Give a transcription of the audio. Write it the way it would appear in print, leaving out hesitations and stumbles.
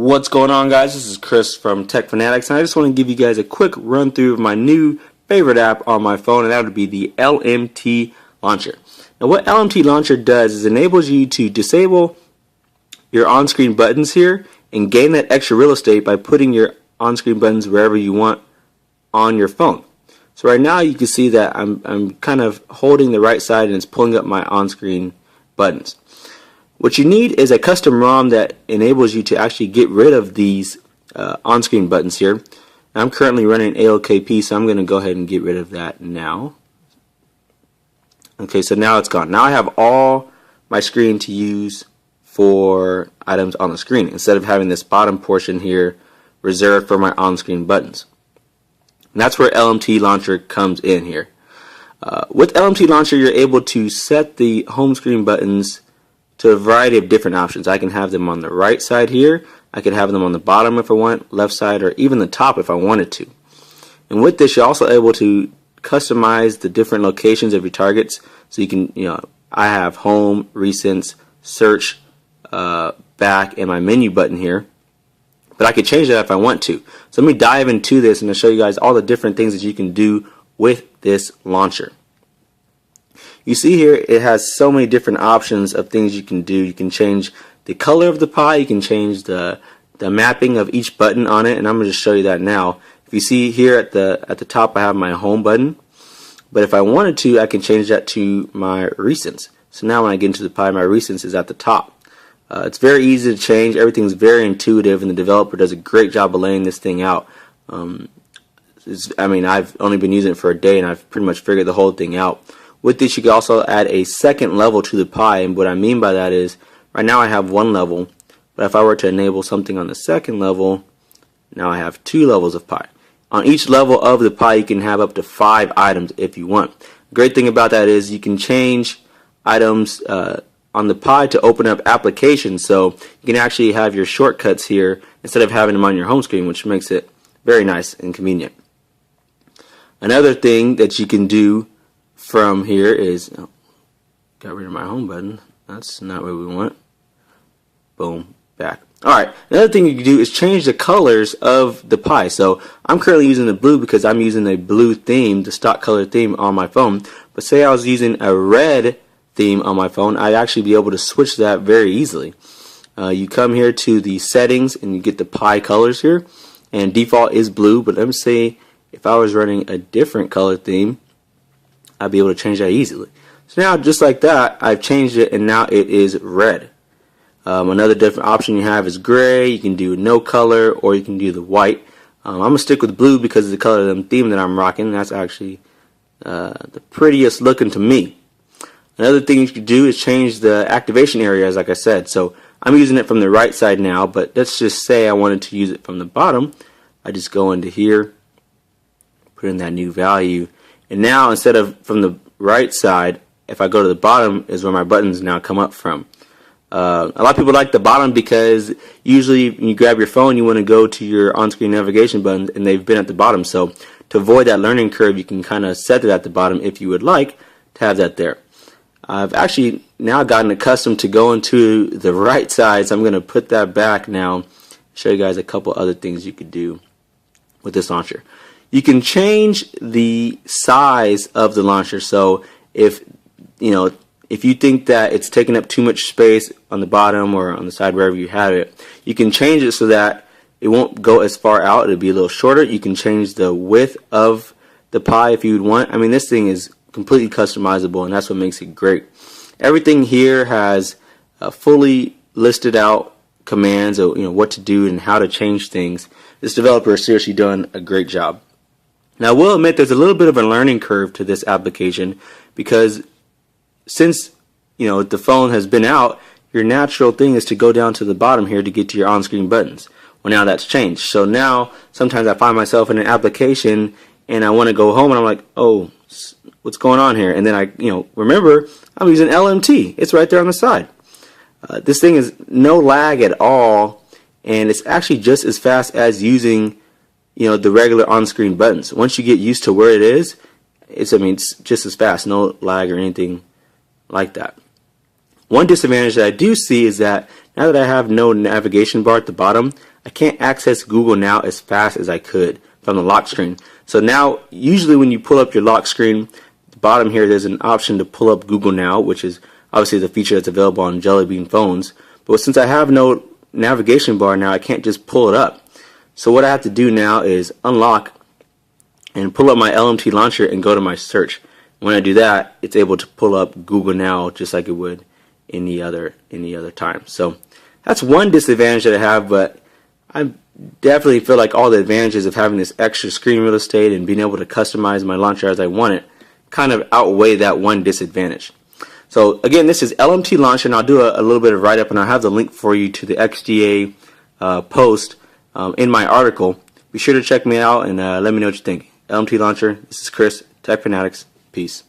What's going on, guys? This is Chris from TechFanatiX, and I just want to give you guys a quick run through of my new favorite app on my phone, and that would be the LMT Launcher. Now, what LMT Launcher does is enables you to disable your on-screen buttons here and gain that extra real estate by putting your on-screen buttons wherever you want on your phone. So right now you can see that I'm kind of holding the right side and it's pulling up my on-screen buttons. What you need is a custom ROM that enables you to actually get rid of these on-screen buttons here. I'm currently running ALKP, so I'm going to go ahead and get rid of that now. Okay, so now it's gone. Now I have all my screen to use for items on the screen instead of having this bottom portion here reserved for my on-screen buttons. And that's where LMT Launcher comes in here. With LMT Launcher, you're able to set the home screen buttons to a variety of different options. I can have them on the right side here, I could have them on the bottom if I want, left side, or even the top if I wanted to. And with this, you're also able to customize the different locations of your targets. So you can, I have home, recents, search, back, and my menu button here. But I could change that if I want to. So let me dive into this and I'll show you guys all the different things that you can do with this launcher. You see here it has so many different options of things you can do. You can change the color of the pie, you can change the mapping of each button on it, and I'm going to show you that now. If you see here at the top, I have my home button, but if I wanted to, I can change that to my recents. So now when I get into the pie, my recents is at the top. It's very easy to change. Everything's very intuitive, and the developer does a great job of laying this thing out. I've only been using it for a day, and I've pretty much figured the whole thing out. With this, you can also add a second level to the pie, and what I mean by that is, right now I have one level, but if I were to enable something on the second level, now I have two levels of pie. On each level of the pie, you can have up to 5 items if you want. The great thing about that is you can change items on the pie to open up applications, so you can actually have your shortcuts here instead of having them on your home screen, which makes it very nice and convenient. Another thing that you can do from here is, got rid of my home button, that's not what we want. Boom, back. Alright, another thing you can do is change the colors of the pie. So I'm currently using the blue because I'm using a blue theme, the stock color theme on my phone. But say I was using a red theme on my phone, I'd actually be able to switch that very easily. You come here to the settings and you get the pie colors here, and default is blue, but let me say if I was running a different color theme, I'd be able to change that easily. So now, just like that, I've changed it and now it is red. Another different option you have is gray. You can do no color, or you can do the white. I'm going to stick with blue because of the color of the theme that I'm rocking. That's actually the prettiest looking to me. Another thing you can do is change the activation areas, like I said. So I'm using it from the right side now, but let's just say I wanted to use it from the bottom. I just go into here, put in that new value, and now instead of from the right side, if I go to the bottom is where my buttons now come up from. A lot of people like the bottom because usually when you grab your phone, you want to go to your on-screen navigation buttons, and they've been at the bottom. So to avoid that learning curve, you can kind of set it at the bottom if you would like to have that there. I've actually now gotten accustomed to going to the right side, so I'm going to put that back now, show you guys a couple other things you could do with this launcher. You can change the size of the launcher. So if you think that it's taking up too much space on the bottom or on the side wherever you have it, you can change it so that it won't go as far out. It'll be a little shorter. You can change the width of the pie if you would want. I mean, this thing is completely customizable, and that's what makes it great. Everything here has fully listed out commands of what to do and how to change things. This developer has seriously done a great job. Now, I will admit there's a little bit of a learning curve to this application because since the phone has been out, your natural thing is to go down to the bottom here to get to your on-screen buttons. Well, now that's changed. So now sometimes I find myself in an application and I want to go home and I'm like, oh, what's going on here? And then I remember I'm using LMT. It's right there on the side. This thing is no lag at all, and it's actually just as fast as using the regular on-screen buttons. Once you get used to where it is, it's just as fast, no lag or anything like that. One disadvantage that I do see is that now that I have no navigation bar at the bottom, I can't access Google Now as fast as I could from the lock screen. So now, usually when you pull up your lock screen, at the bottom here there's an option to pull up Google Now, which is obviously the feature that's available on Jelly Bean phones. But since I have no navigation bar now, I can't just pull it up. So what I have to do now is unlock and pull up my LMT Launcher and go to my search. When I do that, it's able to pull up Google Now just like it would any other time. So that's one disadvantage that I have, but I definitely feel like all the advantages of having this extra screen real estate and being able to customize my launcher as I want it kind of outweigh that one disadvantage. So again, this is LMT Launcher, and I'll do a little bit of write-up, and I'll have the link for you to the XDA post in my article. Be sure to check me out and let me know what you think. LMT Launcher, this is Chris, TechFanatiX. Peace.